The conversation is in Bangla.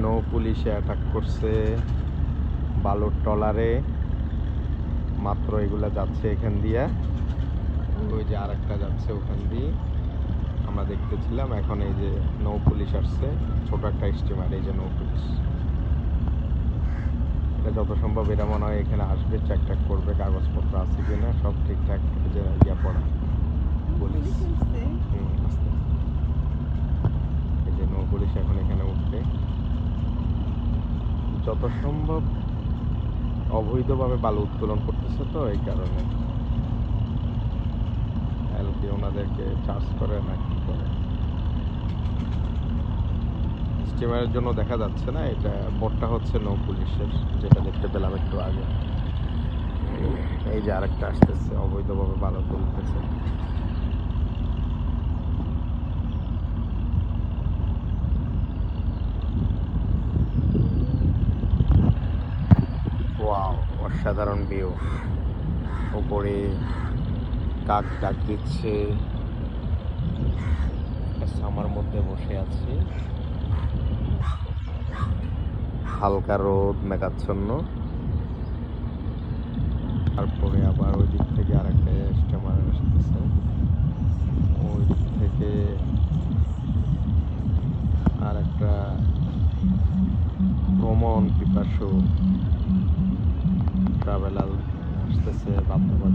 নৌ পুলিশে অ্যাটাক করছে বালুর ট্রলারে, মাত্র এগুলা যাচ্ছে এখান দিয়ে, ওই যে আরেকটা যাচ্ছে ওখান দিয়ে আমরা দেখতেছিলাম। এখন এই যে নৌ পুলিশ আসছে, ছোট একটা স্টিমার, এই যে নৌ পুলিশ, এটা যত সম্ভব এরা মনে হয় এখানে আসবে, চেক টেক করবে কাগজপত্র আছে কিনা সব ঠিকঠাক, যে ইয়া পড়া পুলিশ। আস্তে এই যে নৌ পুলিশ এখন এখানে উঠবে, যত সম্ভব অবৈধভাবে বালু উত্তোলন করতেছে, তো এই কারণে এলকি ওনাদেরকে চার্জ করে না কি করে। স্টিমারের জন্য দেখা যাচ্ছে না, এটা বোটটা হচ্ছে নৌ পুলিশের, যেটা দেখতে পেলাম একটু আগে। এই যে আরেকটা আসতেছে, অবৈধভাবে বালু তুলতেছে। ওয়াও, অসাধারণ ভিউ। উপরে কাক ডাক দিচ্ছে, সামার মধ্যে বসে আছি, হালকা রোদ, মেঘাচ্ছন্ন। তারপরে আবার ওই দিক থেকে আরেকটা স্টিমার আসতেছে, ওই দিক থেকে আর একটা ভ্রমণ পিপাসু ট্রাভেলার আসতেছে বান্দরবান।